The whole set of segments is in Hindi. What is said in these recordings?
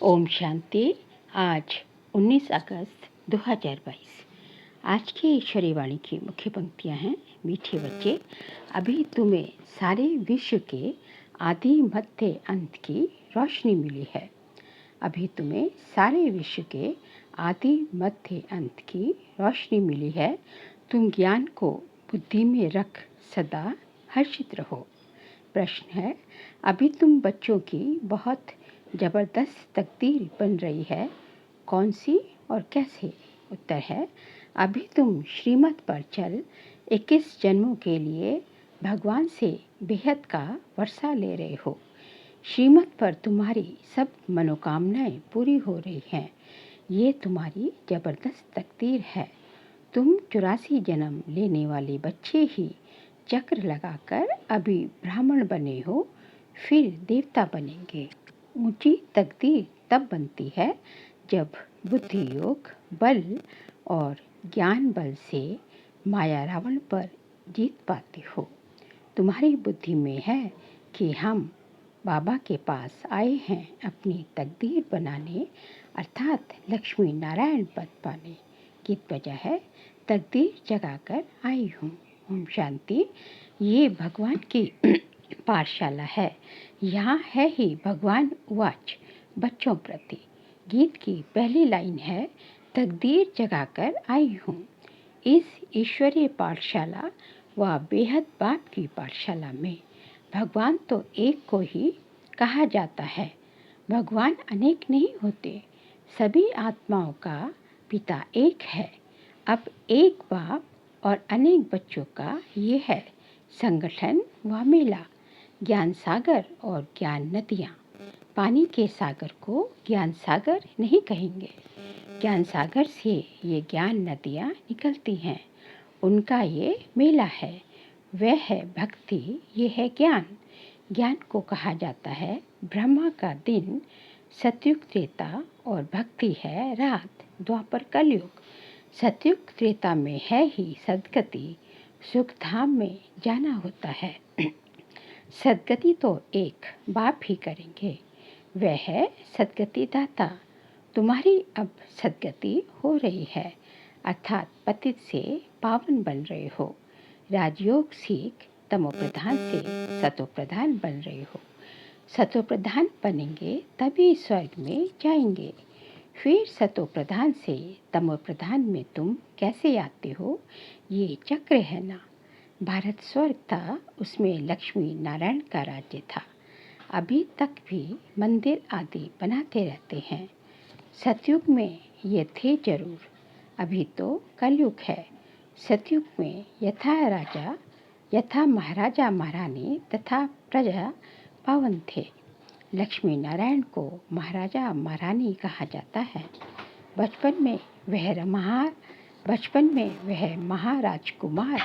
ओम शांति। आज 19 अगस्त 2022। आज की ईश्वरी वाणी की मुख्य पंक्तियां हैं। मीठे बच्चे, अभी तुम्हें सारे विश्व के आदि मध्य अंत की रोशनी मिली है। अभी तुम्हें सारे विश्व के आदि मध्य अंत की रोशनी मिली है। तुम ज्ञान को बुद्धि में रख सदा हर्षित रहो। प्रश्न है, अभी तुम बच्चों की बहुत ज़बरदस्त तकदीर बन रही है, कौन सी और कैसे? उत्तर है, अभी तुम श्रीमत पर चल 21 जन्मों के लिए भगवान से बेहद का वर्षा ले रहे हो। श्रीमत पर तुम्हारी सब मनोकामनाएं पूरी हो रही हैं। ये तुम्हारी ज़बरदस्त तकदीर है। तुम 84 जन्म लेने वाले बच्चे ही चक्र लगाकर अभी ब्राह्मण बने हो, फिर देवता बनेंगे। ऊंची तकदीर तब बनती है जब बुद्धि योग बल और ज्ञान बल से माया रावण पर जीत पाते हो। तुम्हारी बुद्धि में है कि हम बाबा के पास आए हैं अपनी तकदीर बनाने, अर्थात लक्ष्मी नारायण पद पाने। गीत बजा है, तकदीर जगाकर आई हूँ। ओम शांति। ये भगवान की पाठशाला है। यहाँ है ही भगवान वाच बच्चों प्रति। गीत की पहली लाइन है, तकदीर जगाकर आई हूँ। इस ईश्वरीय पाठशाला व बेहद बाप की पाठशाला में भगवान तो एक को ही कहा जाता है। भगवान अनेक नहीं होते। सभी आत्माओं का पिता एक है। अब एक बाप और अनेक बच्चों का ये है संगठन व मेला। ज्ञान सागर और ज्ञान नदियाँ। पानी के सागर को ज्ञान सागर नहीं कहेंगे। ज्ञान सागर से ये ज्ञान नदियाँ निकलती हैं, उनका ये मेला है। वह है भक्ति, ये है ज्ञान। ज्ञान को कहा जाता है ब्रह्मा का दिन, सतयुग त्रेता, और भक्ति है रात, द्वापर कलयुग। सतयुग त्रेता में है ही सद्गति, सुख धाम में जाना होता है। सद्गति तो एक बाप ही करेंगे, वह है सद्गति दाता। तुम्हारी अब सद्गति हो रही है, अर्थात पतित से पावन बन रहे हो। राजयोग सीख तमोप्रधान से सतोप्रधान बन रहे हो। सतोप्रधान बनेंगे तभी स्वर्ग में जाएंगे। फिर सतोप्रधान से तमोप्रधान में तुम कैसे आते हो? ये चक्र है ना। भारत स्वर्ग था, उसमें लक्ष्मी नारायण का राज्य था। अभी तक भी मंदिर आदि बनाते रहते हैं। सतयुग में ये थे जरूर, अभी तो कलयुग है। सतयुग में यथा राजा, यथा महाराजा महारानी तथा प्रजा पावन थे। लक्ष्मी नारायण को महाराजा महारानी कहा जाता है। बचपन में वह महाराजकुमार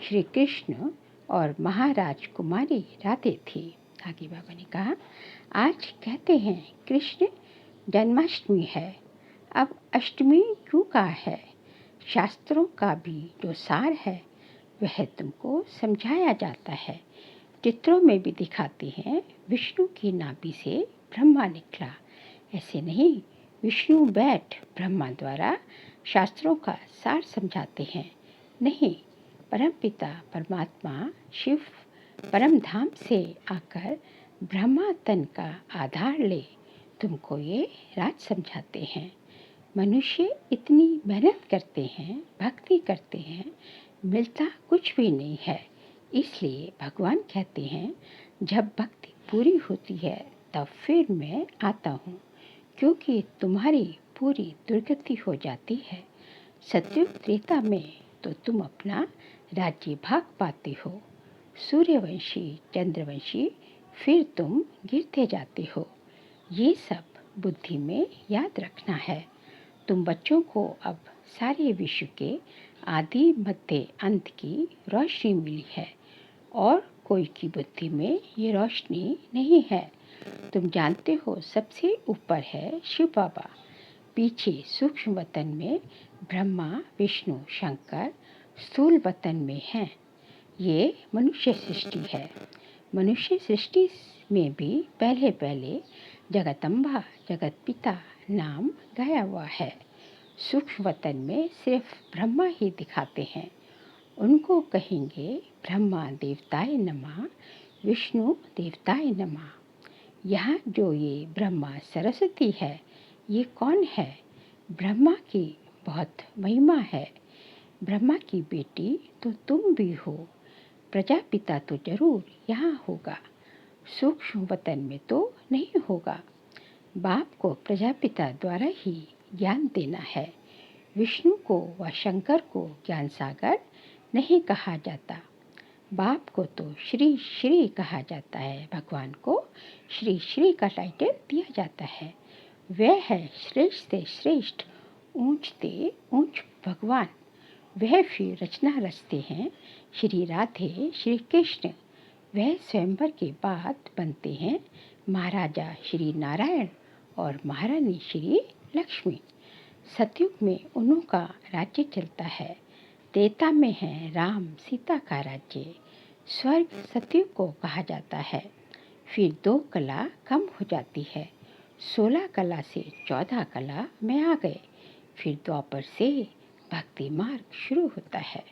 श्री कृष्ण और महाराज कुमारी राधे थी। आगे बाबा ने कहा, आज कहते हैं कृष्ण जन्माष्टमी है, अब अष्टमी क्यों का है? शास्त्रों का भी जो सार है वह तुमको समझाया जाता है। चित्रों में भी दिखाते हैं, विष्णु की नाभि से ब्रह्मा निकला। ऐसे नहीं, विष्णु बैठ ब्रह्मा द्वारा शास्त्रों का सार समझाते हैं। नहीं, परमपिता परमात्मा शिव परम धाम से आकर ब्रह्मा तन का आधार ले तुमको ये राज समझाते हैं। मनुष्य इतनी मेहनत करते हैं, भक्ति करते हैं, मिलता कुछ भी नहीं है। इसलिए भगवान कहते हैं, जब भक्ति पूरी होती है तब फिर मैं आता हूँ, क्योंकि तुम्हारी पूरी दुर्गति हो जाती है। सतयुग त्रेता में तो तुम अपना राज्य भाग पाते हो, सूर्यवंशी चंद्रवंशी, फिर तुम गिरते जाते हो। ये सब बुद्धि में याद रखना है। तुम बच्चों को अब सारे विश्व के आदि मध्य अंत की रोशनी मिली है, और कोई की बुद्धि में ये रोशनी नहीं है। तुम जानते हो सबसे ऊपर है शिव बाबा, पीछे सूक्ष्म वतन में ब्रह्मा विष्णु शंकर स्थूल वतन में हैं। ये मनुष्य सृष्टि है। मनुष्य सृष्टि में भी पहले जगदम्बा जगत पिता नाम गाया हुआ है। सूक्ष्म वतन में सिर्फ ब्रह्मा ही दिखाते हैं। उनको कहेंगे ब्रह्मा देवताय नमः, विष्णु देवताय नमः। यहाँ जो ये ब्रह्मा सरस्वती है, ये कौन है? ब्रह्मा की बहुत महिमा है। ब्रह्मा की बेटी तो तुम भी हो। प्रजापिता तो जरूर यहाँ होगा, सूक्ष्म वतन में तो नहीं होगा। बाप को प्रजापिता द्वारा ही ज्ञान देना है। विष्णु को व शंकर को ज्ञान सागर नहीं कहा जाता। बाप को तो श्री श्री कहा जाता है, भगवान को श्री श्री का टाइटल दिया जाता है। वह है श्रेष्ठ से श्रेष्ठ, ऊंच से ऊंच भगवान। वह फिर रचना रचते हैं श्री राधे श्री कृष्ण। वह स्वयंवर के बाद बनते हैं महाराजा श्री नारायण और महारानी श्री लक्ष्मी। सतयुग में उन्हों का राज्य चलता है। त्रेता में है राम सीता का राज्य। स्वर्ग सतयुग को कहा जाता है। फिर 2 कला कम हो जाती है। 16 कला से 14 कला में आ गए। फिर द्वापर से भक्ति मार्ग शुरू होता है।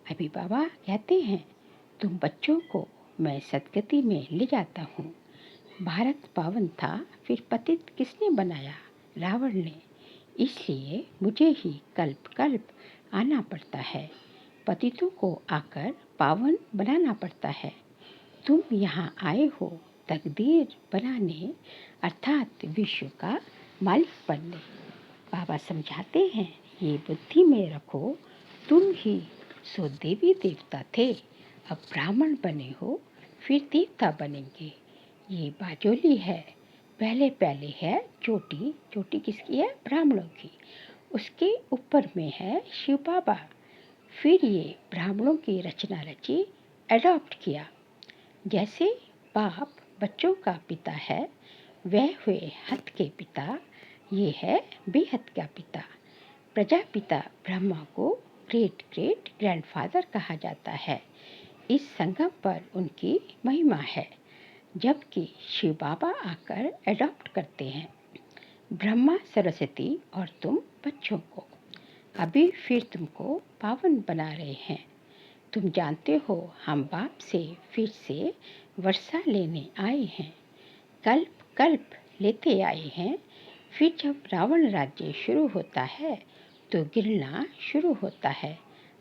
अभी बाबा कहते हैं, तुम बच्चों को मैं सदगति में ले जाता हूँ। भारत पावन था, फिर पतित किसने बनाया? रावण ने। इसलिए मुझे ही कल्प कल्प आना पड़ता है। पतितों को आकर पावन बनाना पड़ता है। तुम यहाँ आए हो तकदीर बनाने, अर्थात विश्व का मालिक बनने। बाबा समझाते हैं, ये बुद्धि में रखो, तुम ही सो देवी देवता थे, अब ब्राह्मण बने हो, फिर देवता बनेंगे। ये बाजोली है। पहले पहले है चोटी। चोटी किसकी है? ब्राह्मणों की। उसके ऊपर में है शिव बाबा। फिर ये ब्राह्मणों की रचना रची, एडॉप्ट किया। जैसे बाप बच्चों का पिता है, वह हुए हत के पिता, ये है बेहद का पिता। प्रजापिता ब्रह्मा को ग्रेट ग्रेट ग्रैंडफादर कहा जाता है। इस संगम पर उनकी महिमा है। जबकि शिव बाबा आकर एडॉप्ट करते हैं ब्रह्मा सरस्वती और तुम बच्चों को। अभी फिर तुमको पावन बना रहे हैं। तुम जानते हो, हम बाप से फिर से वर्षा लेने आए हैं, कल्प कल्प लेते आए हैं। फिर जब रावण राज्य शुरू होता है तो गिरना शुरू होता है,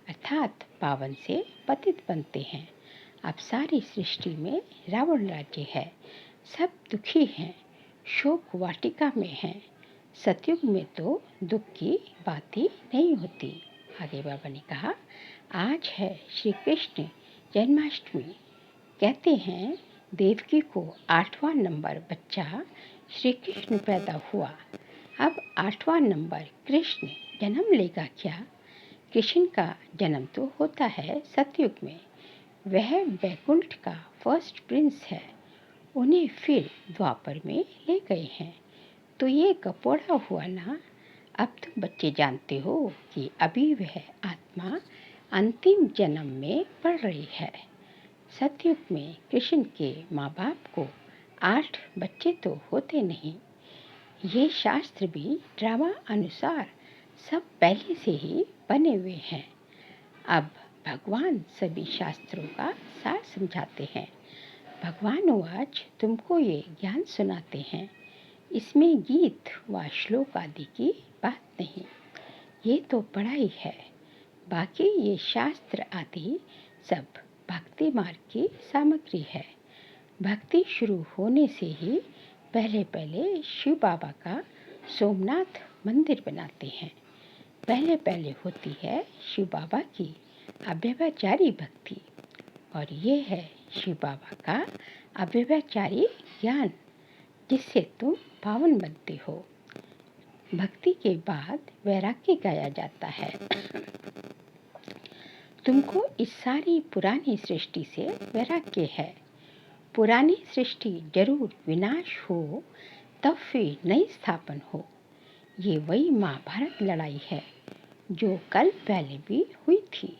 अर्थात पावन से पतित बनते हैं। अब सारी सृष्टि में रावण राज्य है। सब दुखी हैं, शोक वाटिका में हैं। सतयुग में तो दुख की बात ही नहीं होती। आगे बाबा ने कहा, आज है श्री कृष्ण जन्माष्टमी। कहते हैं देवकी को 8वां नंबर बच्चा श्री कृष्ण पैदा हुआ। अब 8वां नंबर कृष्ण जन्म लेगा क्या? कृष्ण का जन्म तो होता है सतयुग में। वह वैकुंठ का फर्स्ट प्रिंस है। उन्हें फिर द्वापर में ले गए हैं। तो ये कपोड़ा हुआ ना। अब तुम बच्चे जानते हो कि अभी वह आत्मा अंतिम जन्म में पड़ रही है। सतयुग में कृष्ण के माँ बाप को 8 बच्चे तो होते नहीं। ये शास्त्र भी ड्रामा अनुसार सब पहले से ही बने हुए हैं। अब भगवान सभी शास्त्रों का सार समझाते हैं। भगवान आज तुमको ये ज्ञान सुनाते हैं। इसमें गीत व श्लोक आदि की बात नहीं, ये तो पढ़ाई है। बाकी ये शास्त्र आदि सब भक्ति मार्ग की सामग्री है। भक्ति शुरू होने से ही पहले पहले शिव बाबा का सोमनाथ मंदिर बनाते हैं। पहले पहले होती है शिव बाबा की अव्यभिचारी भक्ति, और ये है शिव बाबा का अव्यभिचारी ज्ञान, जिससे तुम पावन बनते हो। भक्ति के बाद वैराग्य गाया जाता है। तुमको इस सारी पुरानी सृष्टि से वैराग्य है। पुरानी सृष्टि जरूर विनाश हो, तब फिर नई स्थापन हो। ये वही महाभारत लड़ाई है जो कल पहले भी हुई थी।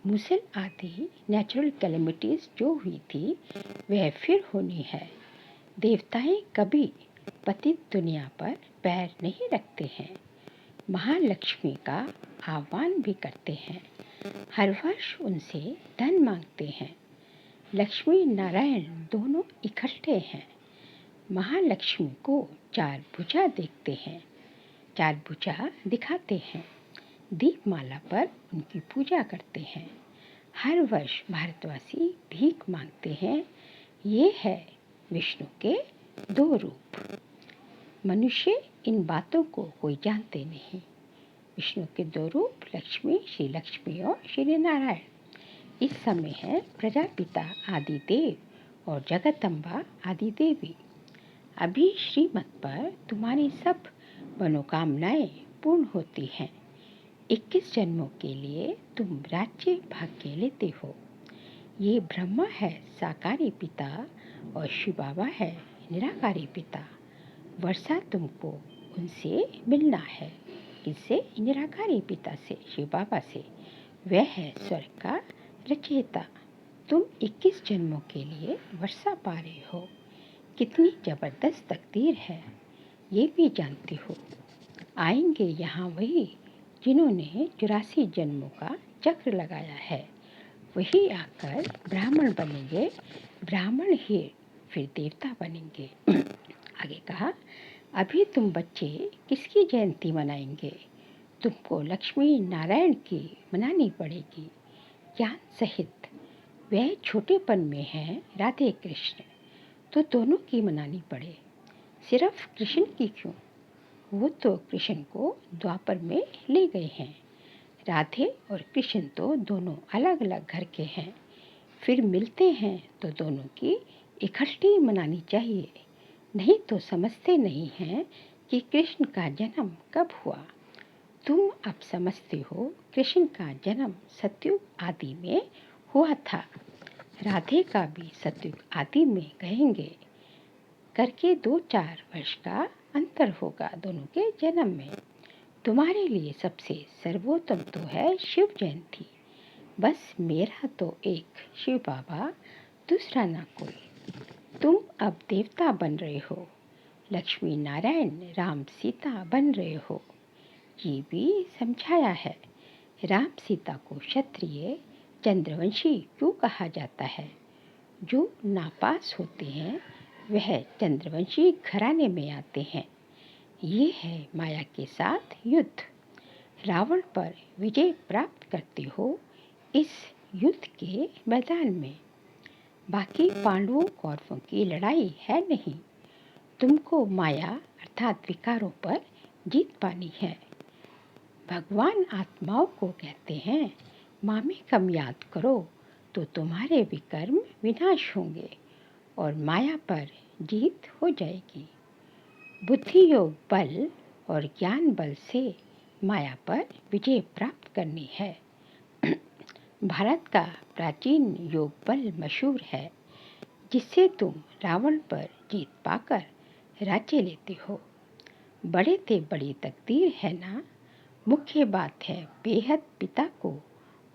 मुसल आदि नेचुरल कैलेमिटीज जो हुई थी, वह फिर होनी है। देवताएं कभी पतित दुनिया पर पैर नहीं रखते हैं, महालक्ष्मी का आह्वान भी करते हैं। हर वर्ष उनसे धन मांगते हैं। लक्ष्मी नारायण दोनों इकट्ठे हैं। महालक्ष्मी को चार भुजा देखते हैं, चार भुजा दिखाते हैं। दीपमाला पर उनकी पूजा करते हैं। हर वर्ष भारतवासी भीख मांगते हैं। ये है विष्णु के दो रूप। मनुष्य इन बातों को कोई जानते नहीं। विष्णु के दो रूप लक्ष्मी, श्री लक्ष्मी और श्री नारायण। इस समय है प्रजापिता आदिदेव और जगदम्बा आदि देवी। अभी श्रीमत पर तुम्हारी सब मनोकामनाएं पूर्ण होती हैं। 21 जन्मों के लिए तुम राज्य भाग्य लेते हो। ये ब्रह्मा है साकारी पिता और शिव बाबा है निराकारी पिता। वर्षा तुमको उनसे मिलना है। किससे? निराकारी पिता से, शिव बाबा से। वह है स्वर्ग का रचयिता। तुम 21 जन्मों के लिए वर्षा पा रहे हो। कितनी जबरदस्त तकदीर है, ये भी जानते हो। आएंगे यहाँ वही जिन्होंने 84 जन्मों का चक्र लगाया है। वही आकर ब्राह्मण बनेंगे, ब्राह्मण ही फिर देवता बनेंगे। आगे कहा, अभी तुम बच्चे किसकी जयंती मनाएंगे? तुमको लक्ष्मी नारायण की मनानी पड़ेगी ज्ञान सहित। वह छोटेपन में है राधे कृष्ण, तो दोनों की मनानी पड़े। सिर्फ कृष्ण की क्यों? वो तो कृष्ण को द्वापर में ले गए हैं। राधे और कृष्ण तो दोनों अलग अलग घर के हैं। फिर मिलते हैं तो दोनों की इकट्ठी मनानी चाहिए। नहीं तो समझते नहीं हैं कि कृष्ण का जन्म कब हुआ। तुम अब समझते हो कृष्ण का जन्म सतयुग आदि में हुआ था। राधे का भी सतयुग आदि में कहेंगे करके 2-4 वर्ष का अंतर होगा दोनों के जन्म में। तुम्हारे लिए सबसे सर्वोत्तम तो है शिव जयंती। बस मेरा तो एक शिव बाबा, दूसरा ना कोई। तुम अब देवता बन रहे हो, लक्ष्मी नारायण राम सीता बन रहे हो। ये भी समझाया है। राम सीता को क्षत्रिय चंद्रवंशी क्यों कहा जाता है? जो नापास होते हैं वह चंद्रवंशी घराने में आते हैं। ये है माया के साथ युद्ध। रावण पर विजय प्राप्त करते हो इस युद्ध के मैदान में। बाकी पांडवों कौरवों की लड़ाई है नहीं। तुमको माया अर्थात विकारों पर जीत पानी है। भगवान आत्माओं को कहते हैं, मामे कम याद करो तो तुम्हारे विकर्म विनाश होंगे और माया पर जीत हो जाएगी। बुद्धि योग बल और ज्ञान बल से माया पर विजय प्राप्त करनी है। भारत का प्राचीन योग बल मशहूर है, जिससे तुम रावण पर जीत पाकर राज्य लेते हो। बड़े ते बड़ी तकदीर है ना। मुख्य बात है बेहद पिता को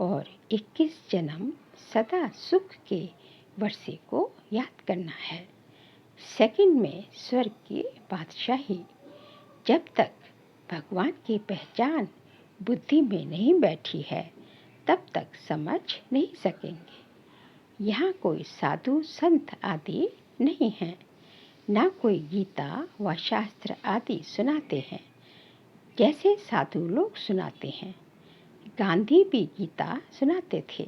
और 21 जन्म सदा सुख के वर्षे को याद करना है। सेकंड में स्वर्ग की बादशाही। जब तक भगवान की पहचान बुद्धि में नहीं बैठी है तब तक समझ नहीं सकेंगे। यहाँ कोई साधु संत आदि नहीं हैं, ना कोई गीता व शास्त्र आदि सुनाते हैं जैसे साधु लोग सुनाते हैं। गांधी भी गीता सुनाते थे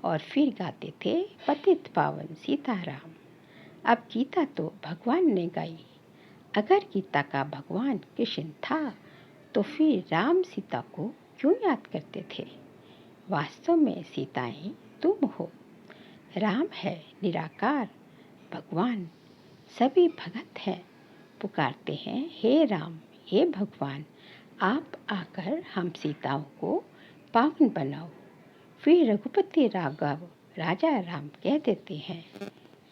और फिर गाते थे पतित पावन सीताराम। अब गीता तो भगवान ने गाई। अगर गीता का भगवान कृष्ण था तो फिर राम सीता को क्यों याद करते थे? वास्तव में सीताएं तुम हो। राम है निराकार भगवान, सभी भगत हैं। पुकारते हैं, हे राम हे भगवान, आप आकर हम सीताओं को पावन बनाओ। फिर रघुपति राघव राजा राम कह देते हैं,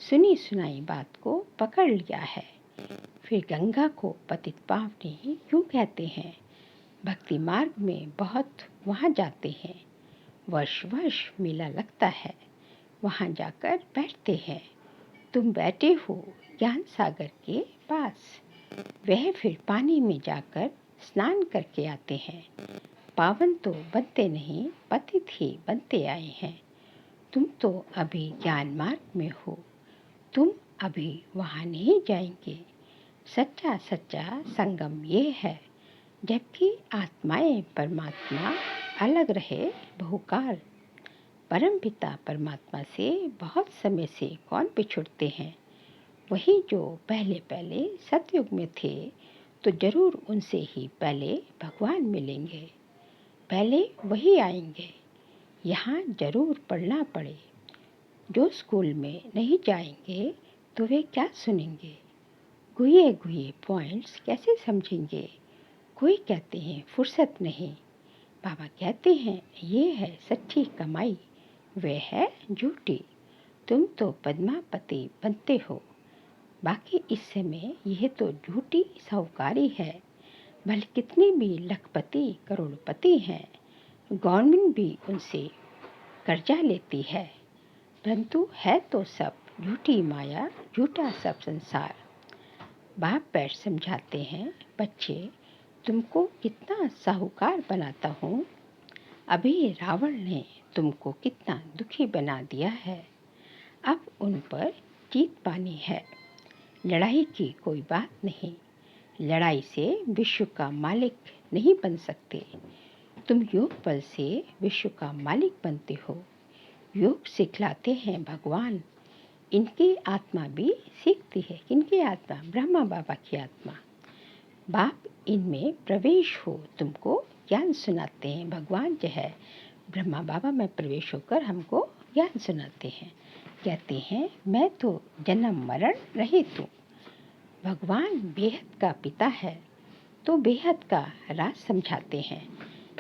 सुनी सुनाई बात को पकड़ लिया है। फिर गंगा को पतित पावनी क्यों कहते हैं? भक्ति मार्ग में बहुत वहाँ जाते हैं। वर्ष वर्ष मेला लगता है, वहाँ जाकर बैठते हैं। तुम बैठे हो ज्ञान सागर के पास। वह फिर पानी में जाकर स्नान करके आते हैं। पावन तो बनते नहीं, पतित ही बनते आए हैं। तुम तो अभी ज्ञान मार्ग में हो, तुम अभी वहाँ नहीं जाएंगे। सच्चा सच्चा संगम ये है, जबकि आत्माएं परमात्मा अलग रहे बहुकाल। परमपिता परमात्मा से बहुत समय से कौन बिछुड़ते हैं? वही जो पहले पहले सतयुग में थे, तो जरूर उनसे ही पहले भगवान मिलेंगे। पहले वही आएंगे। यहाँ जरूर पढ़ना पड़े। जो स्कूल में नहीं जाएंगे तो वे क्या सुनेंगे? गुए गुए पॉइंट्स कैसे समझेंगे? कोई कहते हैं फुर्सत नहीं, बाबा कहते हैं ये है सच्ची कमाई, वे है झूठी। तुम तो पद्मापति बनते हो, बाकी इस समय यह तो झूठी साहूकारी है। भले कितने भी लखपति करोड़पति हैं, गवर्नमेंट भी उनसे कर्जा लेती है, परंतु है तो सब झूठी माया, झूठा सब संसार। बाप बैठ समझाते हैं, बच्चे तुमको कितना साहूकार बनाता हूँ। अभी रावण ने तुमको कितना दुखी बना दिया है। अब उन पर जीत पानी है। लड़ाई की कोई बात नहीं। लड़ाई से विश्व का मालिक नहीं बन सकते। तुम योग बल से विश्व का मालिक बनते हो। योग सिखलाते हैं भगवान। इनकी आत्मा भी सीखती है। किनकी आत्मा? ब्रह्मा बाबा की आत्मा। बाप इनमें प्रवेश हो तुमको ज्ञान सुनाते हैं। भगवान जो है ब्रह्मा बाबा में प्रवेश होकर हमको ज्ञान सुनाते हैं। कहते हैं मैं तो जन्म मरण रहित हूँ। भगवान बेहद का पिता है, तो बेहद का राज समझाते हैं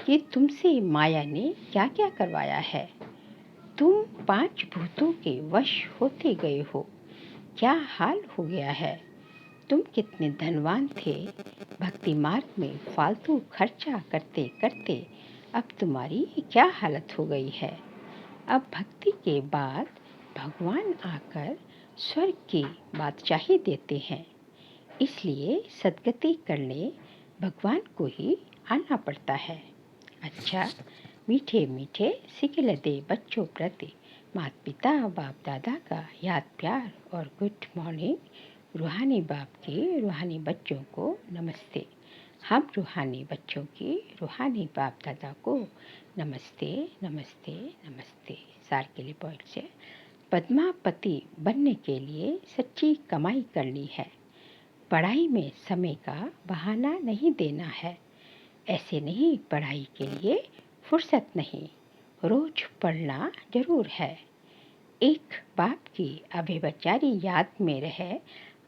कि तुमसे माया ने क्या क्या करवाया है। तुम 5 भूतों के वश होते गए हो। क्या हाल हो गया है। तुम कितने धनवान थे, भक्ति मार्ग में फालतू खर्चा करते करते अब तुम्हारी क्या हालत हो गई है। अब भक्ति के बाद भगवान आकर स्वर्ग की बादशाही देते हैं, इसलिए सद्गति करने भगवान को ही आना पड़ता है। अच्छा, मीठे मीठे सिखल दे बच्चों प्रति माता पिता बाप दादा का याद प्यार और गुड मॉर्निंग। रूहानी बाप के रूहानी बच्चों को नमस्ते। हम रूहानी बच्चों की रूहानी बाप दादा को नमस्ते नमस्ते नमस्ते। सार के लिए पॉइंट से पद्मापति बनने के लिए सच्ची कमाई करनी है। पढ़ाई में समय का बहाना नहीं देना है। ऐसे नहीं पढ़ाई के लिए फुर्सत नहीं, रोज पढ़ना जरूर है। एक बाप की अभिवचारी याद में रहे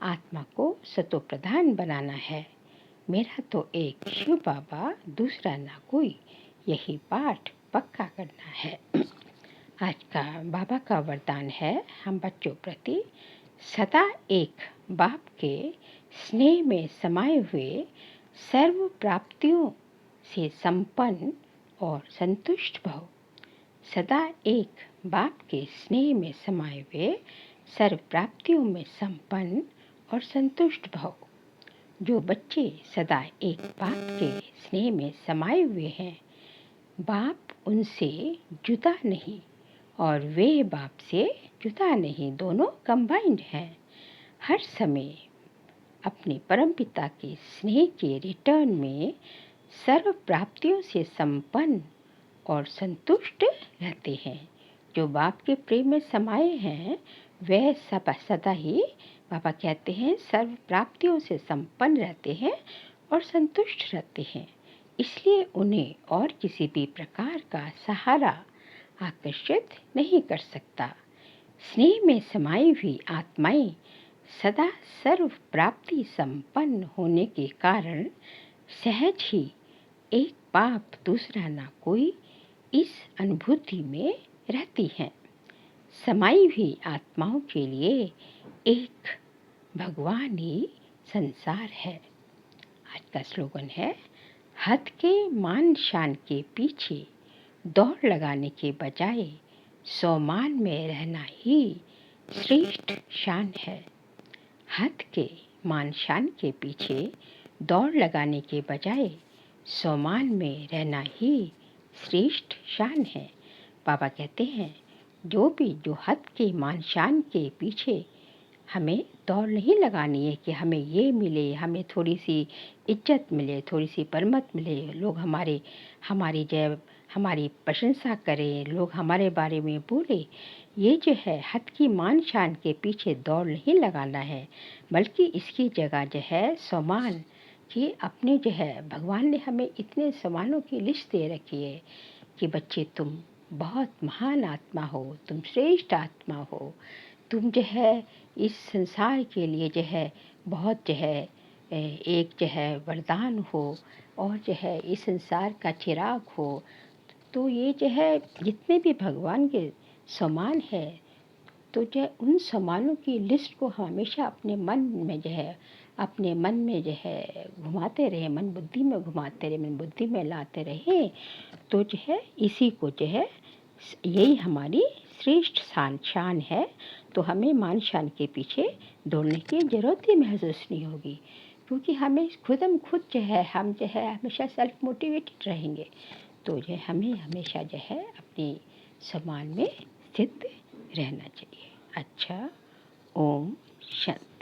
आत्मा को सतो प्रधान बनाना है। मेरा तो एक शिव बाबा, दूसरा ना कोई, यही पाठ पक्का करना है। आज का बाबा का वरदान है हम बच्चों प्रति सदा एक बाप के स्नेह में समाये हुए, सर्व प्राप्तियों से संपन्न और संतुष्ट भव। सदा एक बाप के स्नेह में समाये हुए, सर्व प्राप्तियों में संपन्न और संतुष्ट भव। जो बच्चे सदा एक बाप के स्नेह में समाये हुए हैं, बाप उनसे जुदा नहीं और वे बाप से जुदा नहीं, दोनों कंबाइंड हैं। हर समय अपने परमपिता के स्नेह के रिटर्न में सर्व प्राप्तियों से संपन्न और संतुष्ट रहते हैं। जो बाप के प्रेम में समाये हैं, वह सदा ही बाबा कहते हैं सर्व प्राप्तियों से संपन्न रहते हैं और संतुष्ट रहते हैं। इसलिए उन्हें और किसी भी प्रकार का सहारा आकर्षित नहीं कर सकता। स्नेह में समाई हुई आत्माएं सदा सर्व प्राप्ति संपन्न होने के कारण सहज ही एक बाप दूसरा ना कोई इस अनुभूति में रहती हैं। समाई हुई आत्माओं के लिए एक भगवान ही संसार है। आज का स्लोगन है, हद के मान शान के पीछे दौड़ लगाने के बजाय स्वमान में रहना ही श्रेष्ठ शान है। हद के मान शान के पीछे दौड़ लगाने के बजाय सम्मान में रहना ही श्रेष्ठ शान है। बाबा कहते हैं जो हद के मान शान के पीछे हमें दौड़ नहीं लगानी है कि हमें ये मिले, हमें थोड़ी सी इज्जत मिले, थोड़ी सी परमत मिले, लोग हमारी प्रशंसा करें, लोग हमारे बारे में बोले। ये जो है हद की मान शान के पीछे दौड़ नहीं लगाना है, बल्कि इसकी जगह जो है सम्मान कि अपने जो है भगवान ने हमें इतने सम्मानों की लिस्ट दे रखी है कि बच्चे तुम बहुत महान आत्मा हो, तुम श्रेष्ठ आत्मा हो, तुम जो है इस संसार के लिए जो है बहुत जो है एक जो है वरदान हो, और जो है इस संसार का चिराग हो। तो ये जो है जितने भी भगवान के सम्मान है, तो जो है उन सम्मानों की लिस्ट को हमेशा अपने मन में जो है घुमाते रहे, मन बुद्धि में घुमाते रहे, मन बुद्धि में लाते रहे। तो जो है इसी को जो है यही हमारी श्रेष्ठ शान है। तो हमें मान शान के पीछे दौड़ने की ज़रूरत ही महसूस नहीं होगी, क्योंकि हम खुद जो है हम जो है हमेशा सेल्फ मोटिवेटेड रहेंगे। तो जो हमें हमेशा जो है अपने सम्मान में स्थित रहना चाहिए। अच्छा, ओम शांति।